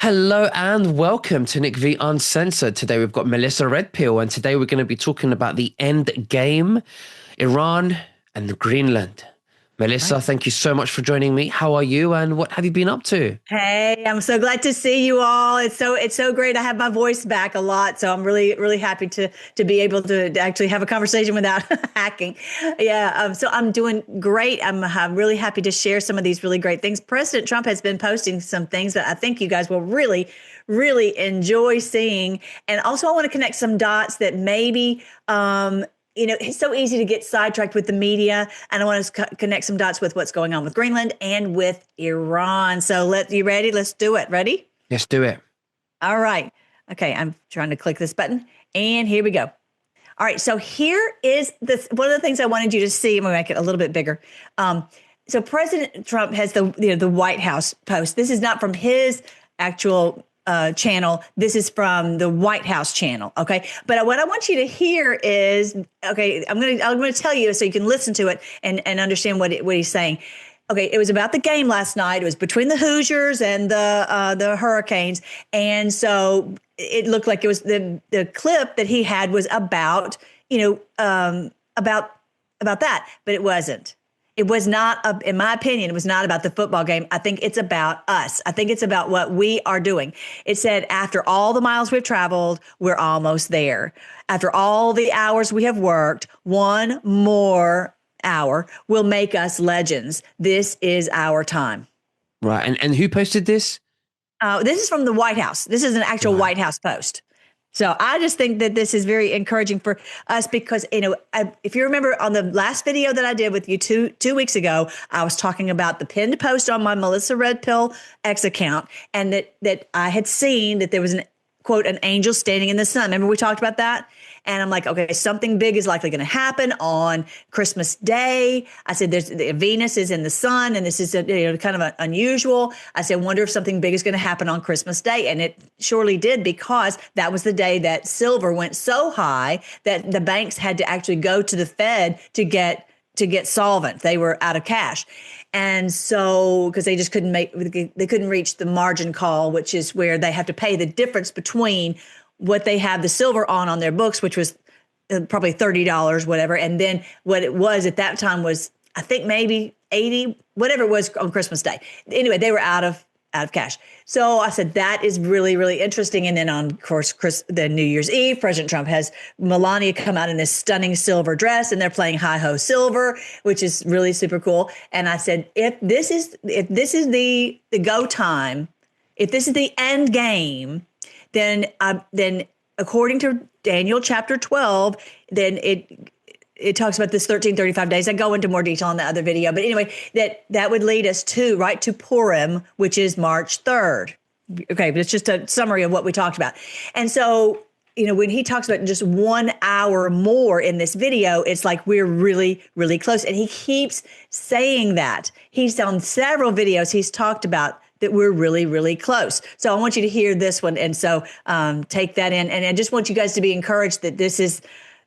Hello and welcome to Nick V Uncensored. Today we've got Melissa Redpill, and today we're going to be talking about the end game, Iran and Greenland. Melissa, Right. thank you so much for joining me. How are you and what have you been up to? Hey, I'm so glad to see you all. It's so great. I have my voice back a lot, so I'm really happy to be able to actually have a conversation without hacking. Yeah, so I'm doing great. I'm really happy to share some of these really great things. President Trump has been posting some things that I think you guys will really enjoy seeing, and also I want to connect some dots that maybe it's so easy to get sidetracked with the media, and I want to connect some dots with what's going on with Greenland and with Iran. So you ready? Let's do it. Ready? Let's do it. All right. Okay, I'm trying to click this button, and here we go. All right, so here is one of the things I wanted you to see. I'm going to make it a little bit bigger. So President Trump has the White House post. This is not from his actual channel. This is from the White House channel. Okay. But what I want you to hear is, okay, I'm going to tell you so you can listen to it and understand what he's saying. Okay. It was about the game last night. It was between the Hoosiers and the Hurricanes. And so it looked like it was the clip that he had was about, about that, but it wasn't. It was not, in my opinion, it was not about the football game. I think it's about us. I think it's about what we are doing. It said, after all the miles we've traveled, we're almost there. After all the hours we have worked, one more hour will make us legends. This is our time. Right. And who posted this? This is from the White House. This is an actual Right. White House post. So I just think that this is very encouraging for us because, if you remember on the last video that I did with you two weeks ago, I was talking about the pinned post on my Melissa Redpill X account, and that I had seen that there was an angel standing in the sun. Remember we talked about that? And I'm like, okay, something big is likely going to happen on Christmas Day. I said, Venus is in the sun, and this is kind of unusual. I said, wonder if something big is going to happen on Christmas Day. And it surely did, because that was the day that silver went so high that the banks had to actually go to the Fed to get solvent. They were out of cash. And so, because they just couldn't reach the margin call, which is where they have to pay the difference between what they have the silver on their books, which was probably $30, whatever. And then what it was at that time was, I think maybe 80, whatever it was on Christmas Day. Anyway, they were out of cash. So I said, that is really interesting. And then on course, the New Year's Eve, President Trump has Melania come out in this stunning silver dress, and they're playing Hi Ho Silver, which is really super cool. And I said, if this is the go time, if this is the end game, then according to Daniel chapter 12, then it talks about this 1335 days. I go into more detail in the other video, but anyway, that would lead us to Purim, which is March 3rd. Okay, but it's just a summary of what we talked about. And so, when he talks about just 1 hour more in this video, it's like we're really close. And he keeps saying that. He's on several videos, he's talked about that we're really close. So I want you to hear this one. And so take that in. And I just want you guys to be encouraged that this is,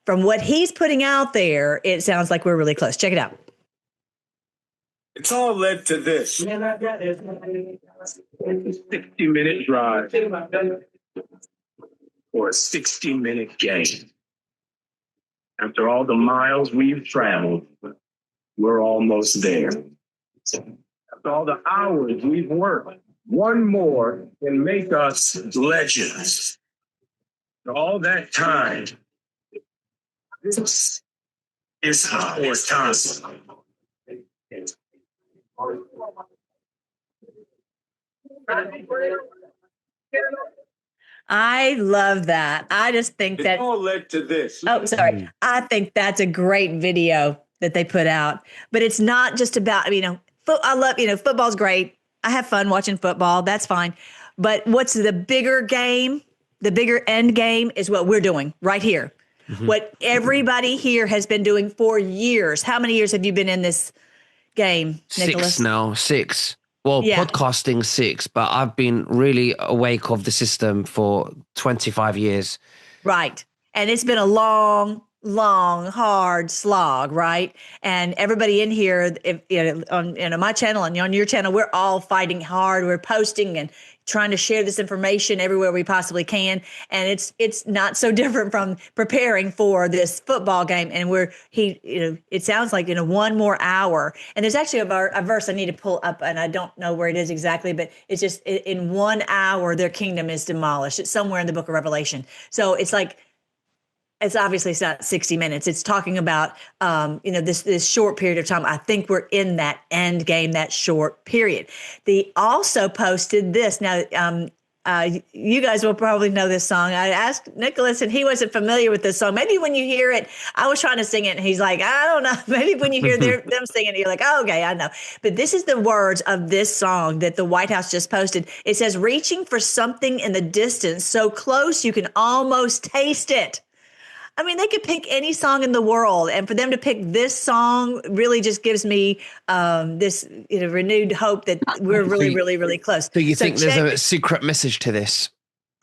from what he's putting out there, it sounds like we're really close. Check it out. It's all led to this. 60-minute drive or a 60-minute game. After all the miles we've traveled, we're almost there. After all the hours we've worked, one more can make us legends. After all that time, this is our time. I love that. I just think that it all led to this. Oh, sorry. I think that's a great video that they put out. But it's not just about, I love, football's great. I have fun watching football. That's fine. But what's the bigger game? The bigger end game is what we're doing right here. Mm-hmm. What everybody here has been doing for years. How many years have you been in this game, Nicholas? 6 now. 6. Well, yeah. Podcasting 6, but I've been really awake of the system for 25 years. Right. And it's been a long long, hard slog, right? And everybody in here, if, on my channel and on your channel, we're all fighting hard. We're posting and trying to share this information everywhere we possibly can. And it's not so different from preparing for this football game. And it sounds like 1 more hour. And there's actually a verse I need to pull up, and I don't know where it is exactly, but it's just in 1 hour their kingdom is demolished. It's somewhere in the book of Revelation. So it's like, it's not 60 minutes. It's talking about, this short period of time. I think we're in that end game, that short period. They also posted this. Now, you guys will probably know this song. I asked Nicholas, and he wasn't familiar with this song. Maybe when you hear it, I was trying to sing it, and he's like, I don't know. Maybe when you hear them singing it, you're like, oh, okay, I know. But this is the words of this song that the White House just posted. It says, reaching for something in the distance, so close you can almost taste it. I mean, they could pick any song in the world, and for them to pick this song really just gives me this renewed hope that we're really, really, really close. So you think there's a secret message to this?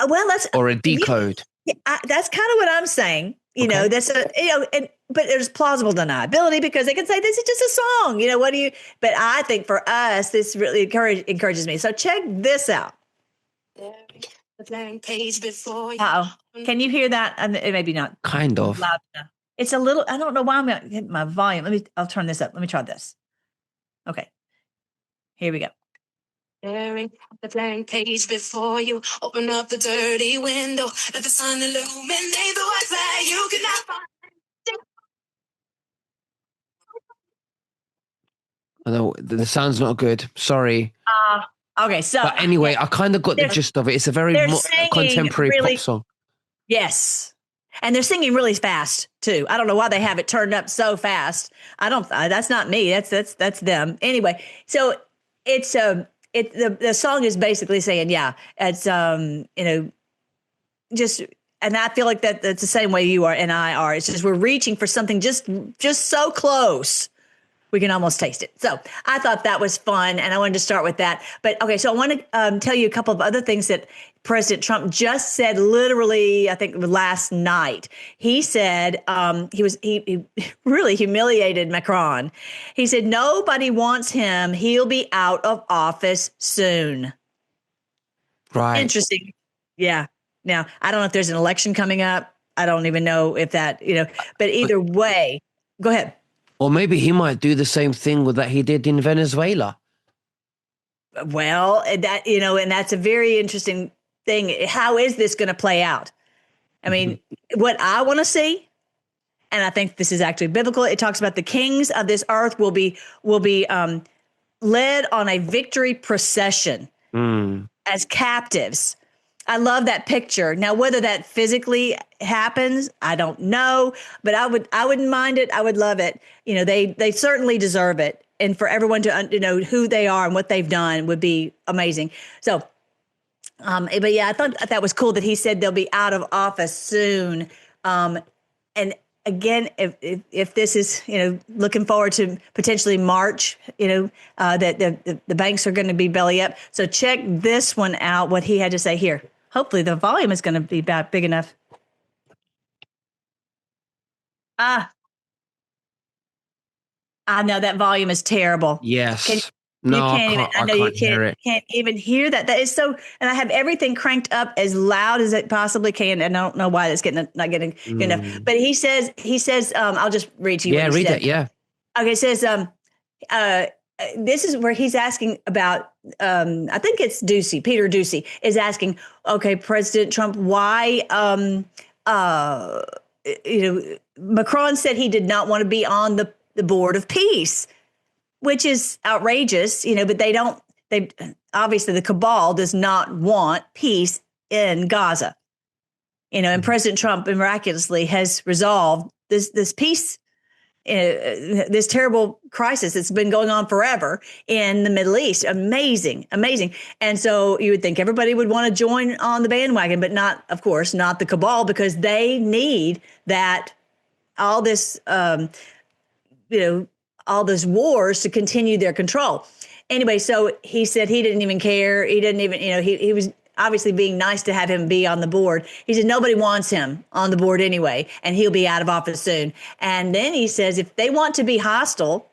Well, or a decode? That's kind of what I'm saying. That's but there's plausible deniability because they can say this is just a song. But I think for us, this really encourages me. So check this out. The blank page before you. Can you hear that? Maybe not. Kind of. Loud enough. It's a little. I don't know why I'm going to hit my volume. I'll turn this up. Let me try this. Okay. Here we go. Staring at the blank page before you. Open up the dirty window. Let the sun illuminate the words that you cannot find. Although the sound's not good. Sorry. Okay, so but anyway, I kind of got the gist of it. It's a very contemporary pop song. Yes, and they're singing really fast too. I don't know why they have it turned up so fast. I don't. That's not me. That's them. Anyway, so it's the song is basically saying, it's just. And I feel like that's the same way you are and I are. It's just we're reaching for something just so close. We can almost taste it. So I thought that was fun, and I wanted to start with that. But okay, so I want to tell you a couple of other things that President Trump just said. Literally, I think last night, he said he really humiliated Macron. He said nobody wants him. He'll be out of office soon. Right. Interesting. Yeah. Now I don't know if there's an election coming up. I don't even know if that But either way, go ahead. Or maybe he might do the same thing that he did in Venezuela. Well, and that's a very interesting thing. How is this going to play out? I mean, what I want to see, and I think this is actually biblical. It talks about the kings of this earth will be led on a victory procession as captives. I love that picture. Now, whether that physically happens, I don't know, but I wouldn't mind it. I would love it. They certainly deserve it. And for everyone to know who they are and what they've done would be amazing. So, but yeah, I thought that was cool that he said they'll be out of office soon. And again, if this is, looking forward to potentially March, that the banks are going to be belly up. So check this one out, what he had to say here. Hopefully the volume is going to be big enough. I know that volume is terrible. Yes. You can't even hear that. That is so, and I have everything cranked up as loud as it possibly can. And I don't know why it's not getting good enough. But he says, I'll just read to you. Yeah, read it. Yeah. Okay. It says, this is where he's asking about, I think it's Peter Doocy is asking, okay, President Trump, why, Macron said he did not want to be on the board of peace, which is outrageous, but they obviously the cabal does not want peace in Gaza, and President Trump miraculously has resolved this peace, this terrible crisis that's been going on forever in the Middle East. Amazing. And so you would think everybody would want to join on the bandwagon, but not, of course, not the cabal, because they need that, all this, all those wars to continue their control. Anyway, so he said he didn't even care. He didn't even, he was obviously being nice to have him be on the board. He said nobody wants him on the board anyway, and he'll be out of office soon. And then he says if they want to be hostile,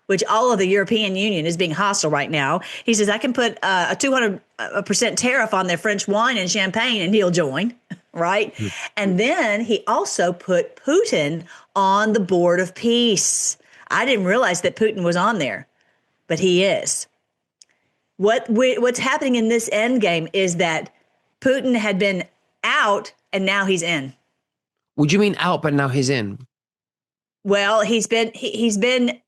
which all of the European Union is being hostile right now, he says I can put a 200% tariff on their French wine and champagne, and he'll join, right? And then he also put Putin on the board of peace. I didn't realize that Putin was on there, but he is. What's happening in this end game is that Putin had been out and now he's in. Would you mean out, but now he's in? Well, he's been in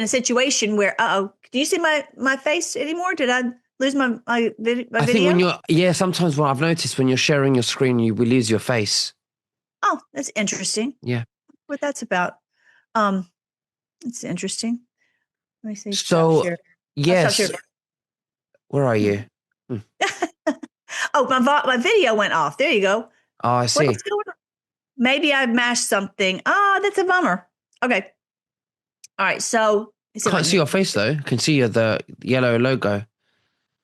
a situation where, do you see my face anymore? Did I lose my video? I think sometimes what I've noticed when you're sharing your screen, we lose your face. Oh, that's interesting. Yeah. What that's about. It's interesting. Let me see. So, yes. Where are you? Oh, my video went off. There you go. Oh, I see. What's going on? Maybe I mashed something. That's a bummer. Okay. All right. So I can't see your face though. I can see the yellow logo.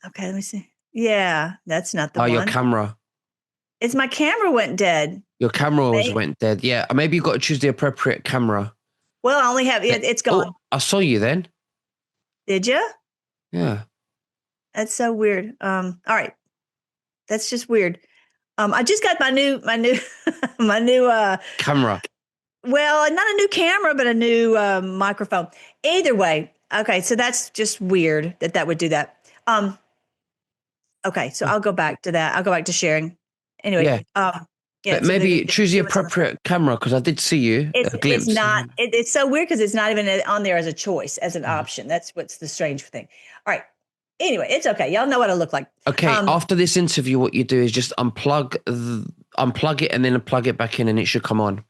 Okay, let me see. Yeah, that's not the one. Oh, your camera. It's my camera went dead. Your camera went dead. Yeah. Maybe you got to choose the appropriate camera. Well, I only have it's gone. Oh, I saw you then. Did you? Yeah. That's so weird. All right. That's just weird. I just got my new camera. Well, not a new camera, but a new microphone. Either way. Okay, so that's just weird that would do that. Okay, so I'll go back to that. I'll go back to sharing. Anyway, but so maybe choose the appropriate camera because I did see you. It's not. It's so weird because it's not even on there as a choice, as an option. That's what's the strange thing. All right. Anyway, it's okay. Y'all know what I look like. Okay. After this interview, what you do is just unplug it and then plug it back in, and it should come on.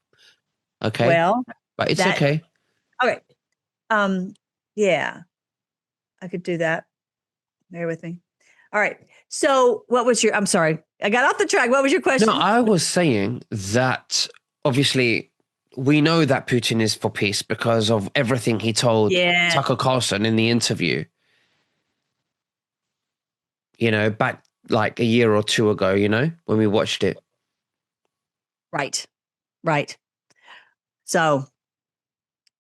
Okay. Well, but it's okay. Okay. Yeah, I could do that. Bear with me. All right. So what was I'm sorry. I got off the track. What was your question? No, I was saying that obviously we know that Putin is for peace because of everything he told Tucker Carlson in the interview. Back like a year or two ago, when we watched it. Right. So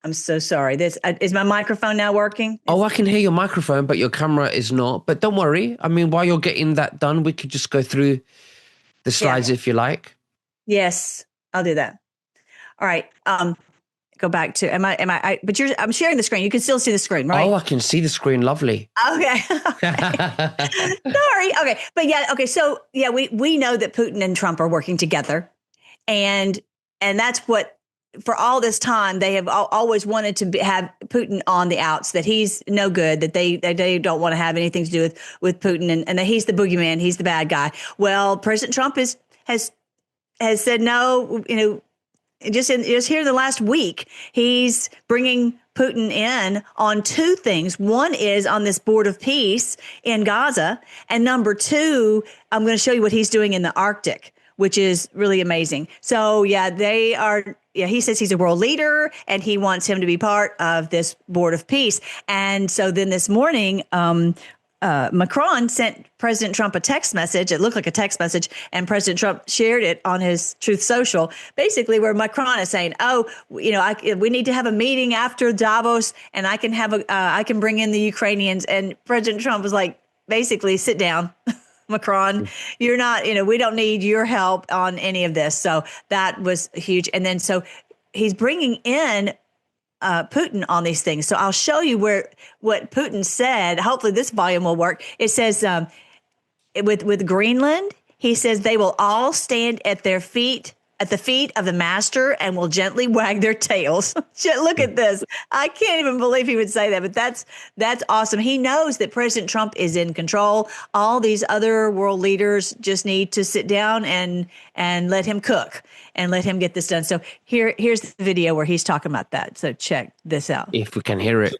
I'm so sorry. This is my microphone now working? I can hear your microphone, but your camera is not. But don't worry. I mean, while you're getting that done, we could just go through the slides if you like. Yes, I'll do that. All right. Go back to but I'm sharing the screen. You can still see the screen, right? Oh, I can see the screen. Lovely. Okay. Sorry. Okay. But okay. So we know that Putin and Trump are working together. And that's what, for all this time, they have always wanted to have Putin on the outs, that he's no good, that they don't want to have anything to do with Putin, and that he's the boogeyman, he's the bad guy. Well, President Trump has said no. Just here in the last week, he's bringing Putin in on two things. One is on this board of peace in Gaza, and number two, I'm going to show you what he's doing in the Arctic, which is really amazing. So they are. Yeah, he says he's a world leader and he wants him to be part of this board of peace. And so then this morning, Macron sent President Trump a text message. It looked like a text message, and President Trump shared it on his Truth Social, basically where Macron is saying, we need to have a meeting after Davos, and I can bring in the Ukrainians. And President Trump was like, basically, sit down. Macron, you're not, we don't need your help on any of this. So that was huge. And then so he's bringing in Putin on these things. So I'll show you what Putin said. Hopefully this volume will work. It says with Greenland, he says they will all stand at the feet of the master and will gently wag their tails. Look at this. I can't even believe he would say that, but that's awesome. He knows that President Trump is in control. All these other world leaders just need to sit down and let him cook and let him get this done. So here's the video where he's talking about that. So check this out. If we can hear it.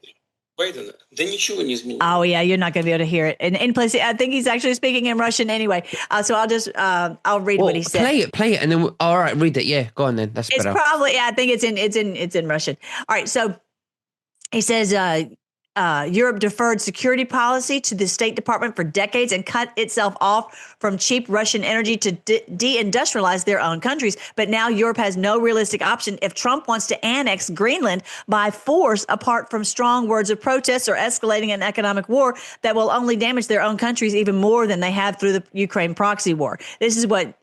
Байдена, да ничего не изменилось. Oh yeah, you're not going to be able to hear it. And plus, I think he's actually speaking in Russian anyway. So I'll just I'll read what he said. Play it, and then all right, read it. Yeah, go on then. That's better. It's probably I think it's in Russian. All right, so he says Europe deferred security policy to the State Department for decades and cut itself off from cheap Russian energy to deindustrialize their own countries. But now Europe has no realistic option if Trump wants to annex Greenland by force, apart from strong words of protest or escalating an economic war that will only damage their own countries even more than they have through the Ukraine proxy war. This is what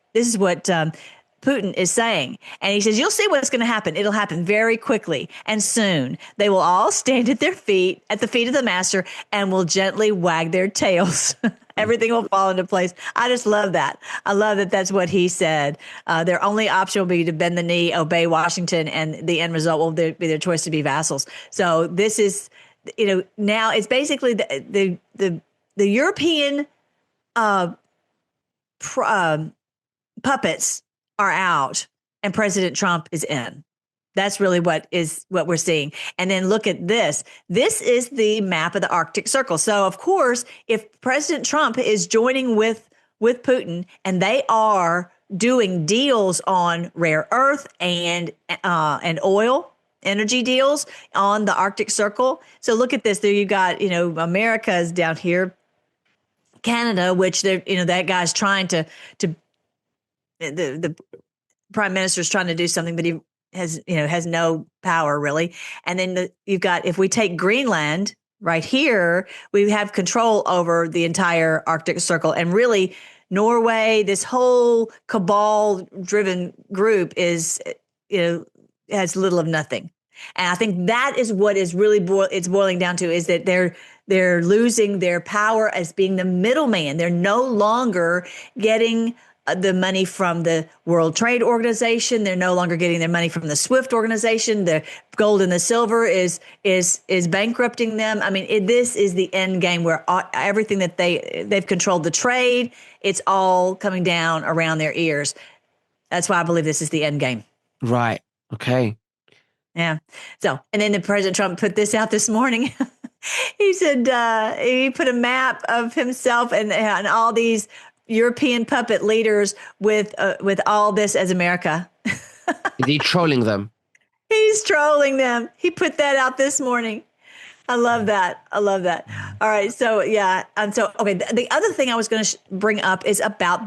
Putin is saying. And he says, you'll see what's going to happen. It'll happen very quickly and soon. They will all stand at the feet of the master, and will gently wag their tails. Everything will fall into place. I just love that. I love that that's what he said. Their only option will be to bend the knee, obey Washington, and the end result will be their choice to be vassals. So this is, now it's basically the European puppets are out and President Trump is in. That's really what we're seeing. And then look at this. This is the map of the Arctic Circle. So of course, if President Trump is joining with Putin and they are doing deals on rare earth and oil, energy deals on the Arctic Circle. So look at this. There you got, America is down here, Canada, which that guy's trying to the prime minister is trying to do something, but he has no power really. And then you've got, if we take Greenland right here, we have control over the entire Arctic Circle, and really Norway, this whole cabal driven group is, has little of nothing. And I think that is what is really it's boiling down to, is that they're losing their power as being the middleman. They're no longer getting the money from the World Trade Organization. They're no longer getting their money from the SWIFT organization. The gold and the silver is bankrupting them. I mean, this is the end game where everything that they've controlled the trade. It's all coming down around their ears. That's why I believe this is the end game. Right. Okay. Yeah. So, and then the President Trump put this out this morning. He said he put a map of himself and all these European puppet leaders with all this as America. Is he trolling them? He's trolling them. He put that out this morning. I love that. I love that. All right. So yeah. And so, okay. The other thing I was going to bring up is about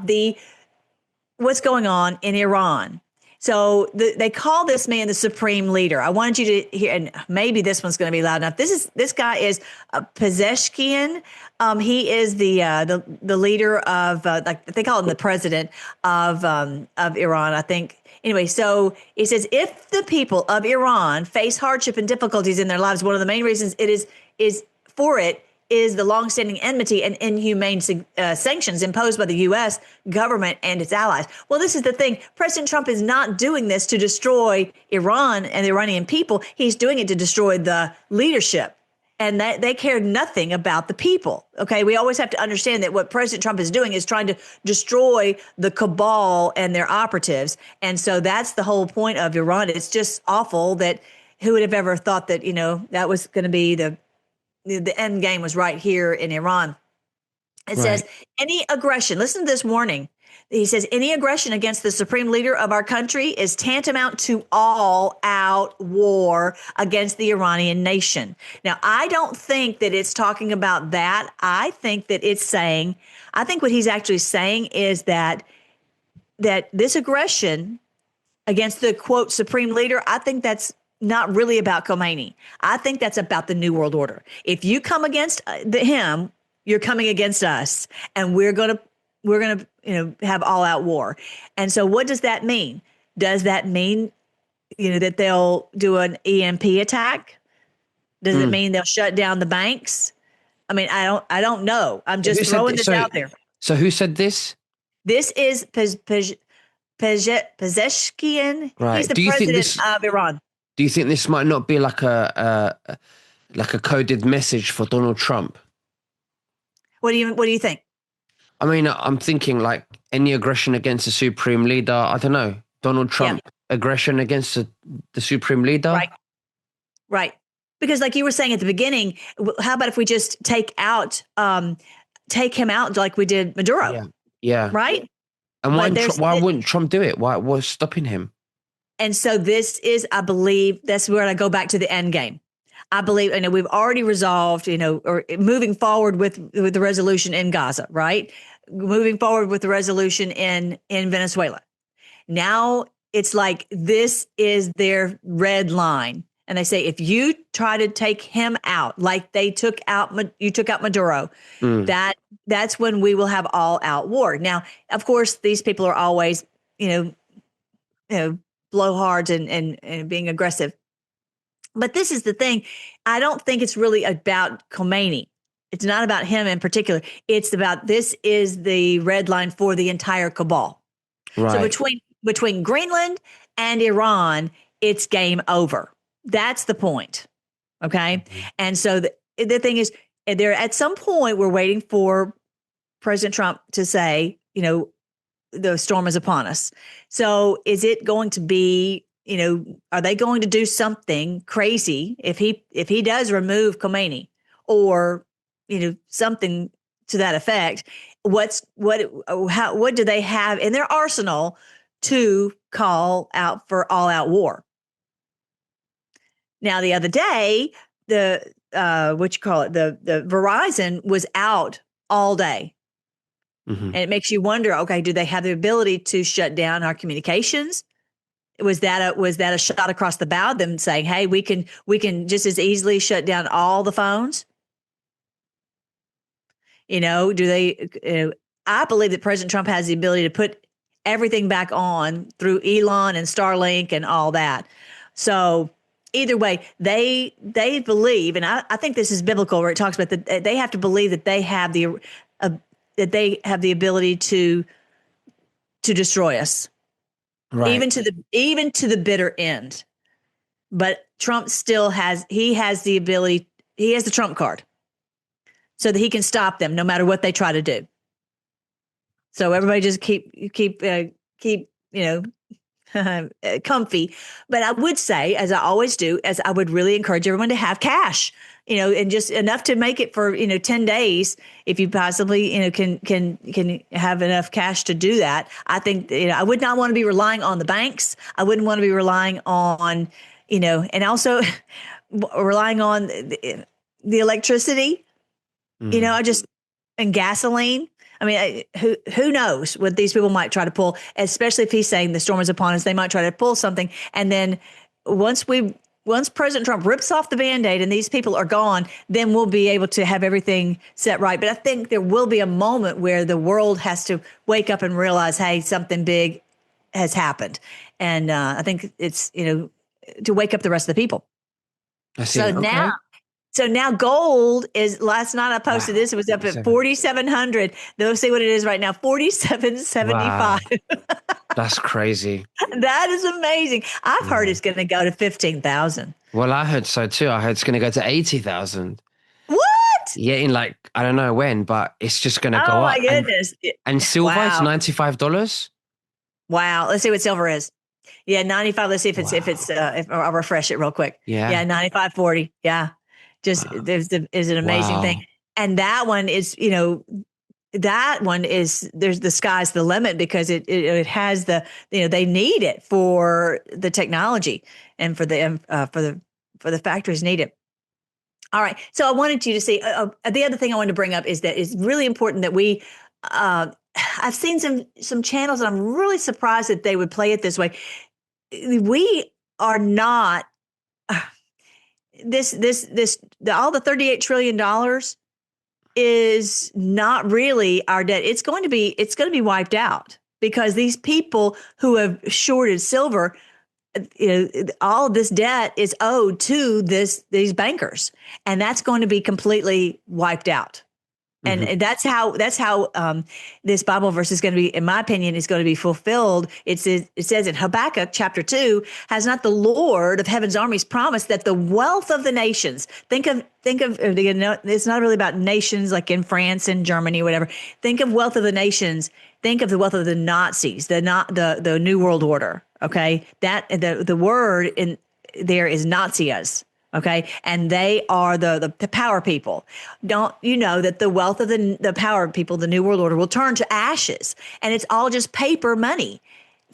what's going on in Iran. So they call this man the supreme leader. I wanted you to hear, and maybe this one's going to be loud enough. This guy is Pezeshkian. He is the leader of like they call him the president of Iran, I think. Anyway, so it says, if the people of Iran face hardship and difficulties in their lives, one of the main reasons is the longstanding enmity and inhumane sanctions imposed by the U.S. government and its allies. Well, this is the thing. President Trump is not doing this to destroy Iran and the Iranian people. He's doing it to destroy the leadership. And that they care nothing about the people. Okay, we always have to understand that what President Trump is doing is trying to destroy the cabal and their operatives. And so that's the whole point of Iran. It's just awful that who would have ever thought that, that was going to be the end game was right here in Iran. It says, any aggression, listen to this warning. He says, any aggression against the supreme leader of our country is tantamount to all-out war against the Iranian nation. Now, I don't think that it's talking about that. I think that I think what he's actually saying is that this aggression against the, quote, supreme leader, I think that's not really about Khomeini. I think that's about the New World Order. If you come against him, you're coming against us, and we're going to have all out war. And so what does that mean? Does that mean, that they'll do an EMP attack? Does it mean they'll shut down the banks? I mean, I don't know. I'm just throwing this out there. So who said this? This is Pezeshkian. Right. He's the president of Iran. Do you think this might not be like a coded message for Donald Trump? What do you think? I mean, I'm thinking like any aggression against the supreme leader. I don't know. Donald Trump aggression against the supreme leader. Right. Because like you were saying at the beginning, how about if we just take him out like we did Maduro? Yeah. Right. And why wouldn't Trump do it? What's stopping him? And so this is, I believe, that's where I go back to the end game. I believe, we've already resolved, or moving forward with the resolution in Gaza, right? Moving forward with the resolution in Venezuela. Now it's like this is their red line. And they say, if you try to take him out, like you took out Maduro, Mm. that's when we will have all out war. Now, of course, these people are always, blowhards and being aggressive. But this is the thing. I don't think it's really about Khomeini. It's not about him in particular. It's about, this is the red line for the entire cabal. So Right. between Greenland and Iran, it's game over. That's the point. Okay. Mhm. And so the thing is, there at some point, we're waiting for President Trump to say, the storm is upon us. So is it going to be, are they going to do something crazy if he does remove Khomeini, or, something to that effect? What do they have in their arsenal to call out for all out war? Now, the other day, the Verizon was out all day. Mhm. And it makes you wonder, okay, do they have the ability to shut down our communications? Was that a shot across the bow, them saying, hey, we can just as easily shut down all the phones? Do they, I believe that President Trump has the ability to put everything back on through Elon and Starlink and all that. So either way, they believe, and I think this is biblical, where it talks about that they have to believe that they have the ability to destroy us, Right. even to the bitter end. But Trump still has the ability. He has the Trump card, so that he can stop them no matter what they try to do. So everybody just keep comfy. But I would say, as I always do, as I would really encourage everyone to have cash, and just enough to make it for 10 days. If you possibly can have enough cash to do that. I think I would not want to be relying on the banks. I wouldn't want to be relying on and also relying on the electricity. Mm. I just, and gasoline. I mean, who knows what these people might try to pull, especially if he's saying the storm is upon us. They might try to pull something. And then once President Trump rips off the Band-Aid and these people are gone, then we'll be able to have everything set right. But I think there will be a moment where the world has to wake up and realize, hey, something big has happened. And I think it's, to wake up the rest of the people. I see. So Okay. now gold is, last night I posted Wow. this, it was up at 47. 4,700. They'll see what it is right now, 4,775. Wow. That's crazy. That is amazing. I've heard Yeah. it's going to go to 15,000. Well, I heard so too. I heard it's going to go to 80,000. What? Yeah, in like, I don't know when, but it's just going to go Oh my up. goodness. And silver is Wow. $95. Wow. Let's see what silver is. Yeah, 95. Let's see if if I'll refresh it real quick. Yeah. Yeah, 95.40. Yeah. Just Wow. is an amazing Wow. thing. And that one is, there's the sky's the limit, because it has they need it for the technology and for the factories need it. All right. So I wanted you to see, the other thing I wanted to bring up is that it's really important that we, I've seen some channels, and I'm really surprised that they would play it this way. We are not, all the $38 trillion is not really our debt. It's going to be wiped out, because these people who have shorted silver, all of this debt is owed to these bankers, and that's going to be completely wiped out. And that's how this Bible verse is going to be, in my opinion, is going to be fulfilled. It says in Habakkuk chapter 2, has not the Lord of heaven's armies promised that the wealth of the nations, think of it's not really about nations like in France and Germany, whatever. Think of wealth of the nations. Think of the wealth of the Nazis, the New World Order. Okay, that the word in there is Nazias. Okay. And they are the power people. Don't you know that the wealth of the power people, the New World Order, will turn to ashes, and it's all just paper money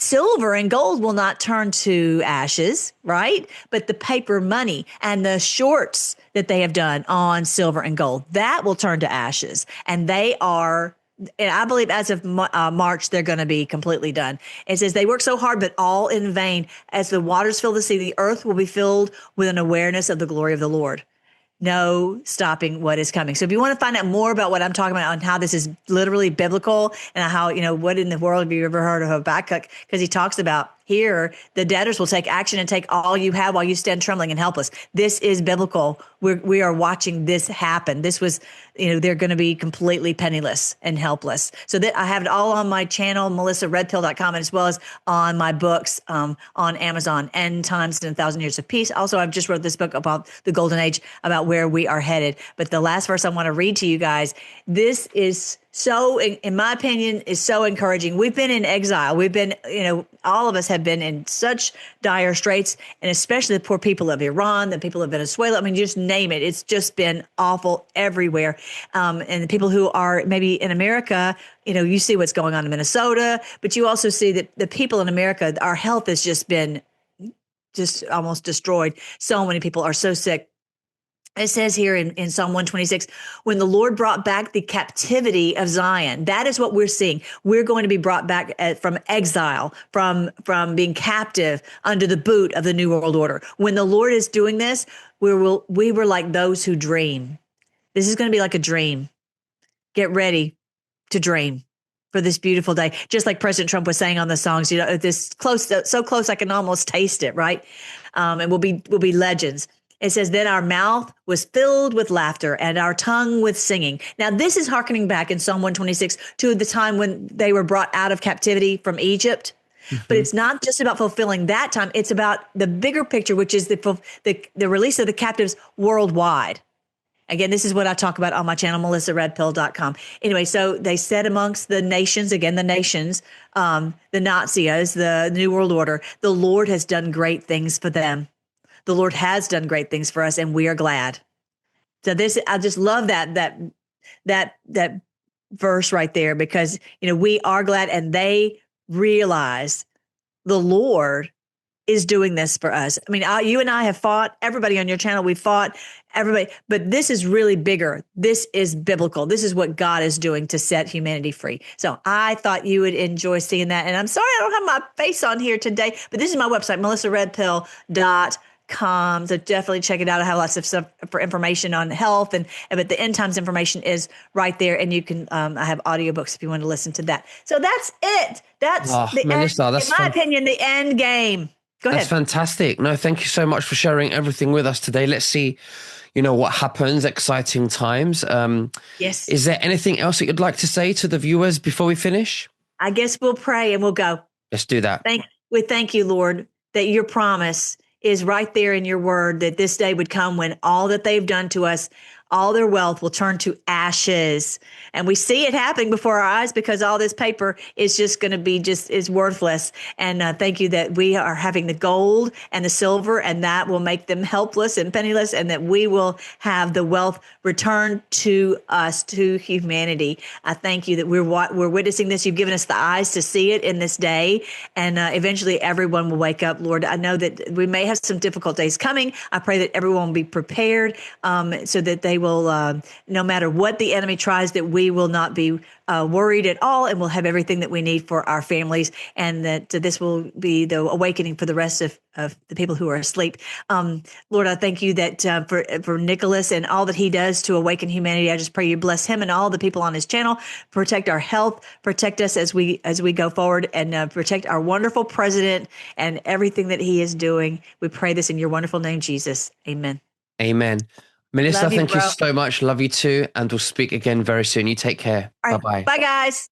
silver and gold will not turn to ashes, right? But the paper money and the shorts that they have done on silver and gold, that will turn to ashes. And they are, and I believe as of March, they're going to be completely done. It says they work so hard, but all in vain. As the waters fill the sea, the earth will be filled with an awareness of the glory of the Lord. No stopping what is coming. So if you want to find out more about what I'm talking about and how this is literally biblical and how, what in the world have you ever heard of Habakkuk? Because he talks about here, the debtors will take action and take all you have while you stand trembling and helpless. This is biblical. We are watching this happen. This was, they're going to be completely penniless and helpless. So that I have it all on my channel, melissaredpill.com, as well as on my books on Amazon, End Times and 1,000 Years of Peace. Also, I've just wrote this book about the Golden Age, about where we are headed. But the last verse I want to read to you guys, this is so, in my opinion, is so encouraging. We've been in exile. We've been, all of us have been in such dire straits, and especially the poor people of Iran, the people of Venezuela. I mean, just name it. It's just been awful everywhere. And the people who are maybe in America, you see what's going on in Minnesota, but you also see that the people in America, our health has just been just almost destroyed. So many people are so sick. It says here in Psalm 126, when the Lord brought back the captivity of Zion, that is what we're seeing. We're going to be brought back from exile, from being captive under the boot of the New World Order. When the Lord is doing this, we were like those who dream. This is going to be like a dream. Get ready to dream for this beautiful day. Just like President Trump was saying on the songs, this close, so close I can almost taste it, right? And we'll be legends. It says, then our mouth was filled with laughter and our tongue with singing. Now, this is hearkening back in Psalm 126 to the time when they were brought out of captivity from Egypt. Mm-hmm. But it's not just about fulfilling that time. It's about the bigger picture, which is the release of the captives worldwide. Again, this is what I talk about on my channel, melissaredpill.com. Anyway, so they said amongst the nations, again, the nations, the Nazis, the New World Order, the Lord has done great things for them. The Lord has done great things for us, and we are glad. So I just love that verse right there, because we are glad, and they realize the Lord is doing this for us. I mean, you and I have fought. Everybody on your channel, we fought. Everybody, but this is really bigger. This is biblical. This is what God is doing to set humanity free. So I thought you would enjoy seeing that. And I'm sorry I don't have my face on here today, but this is my website, melissaredpill.com. So definitely check it out. I have lots of stuff for information on health, but the end times information is right there. And you can, I have audiobooks if you want to listen to that. So that's it. That's Melissa, in my opinion, the end game. Go ahead. That's fantastic. No, thank you so much for sharing everything with us today. Let's see, what happens. Exciting times. Yes. Is there anything else that you'd like to say to the viewers before we finish? I guess we'll pray and we'll go. Let's do that. We thank you, Lord, that your promise is right there in your word, that this day would come when all that they've done to us, all their wealth will turn to ashes. And we see it happening before our eyes, because all this paper is just going to be is worthless. And thank you that we are having the gold and the silver, and that will make them helpless and penniless, and that we will have the wealth returned to us, to humanity. I thank you that we're witnessing this. You've given us the eyes to see it in this day, and eventually everyone will wake up, Lord. I know that we may have some difficult days coming. I pray that everyone will be prepared, so that they will, no matter what the enemy tries, that we will not be worried at all, and we'll have everything that we need for our families, and that this will be the awakening for the rest of the people who are asleep. Lord, I thank you that for Nicholas and all that he does to awaken humanity. I just pray you bless him and all the people on his channel. Protect our health, protect us as we go forward, and protect our wonderful president and everything that he is doing. We pray this in your wonderful name, Jesus. Amen. Amen. Melissa, Love you, thank you bro. so much. Love you too. And we'll speak again very soon. You take care. All right. Bye-bye. Bye, guys.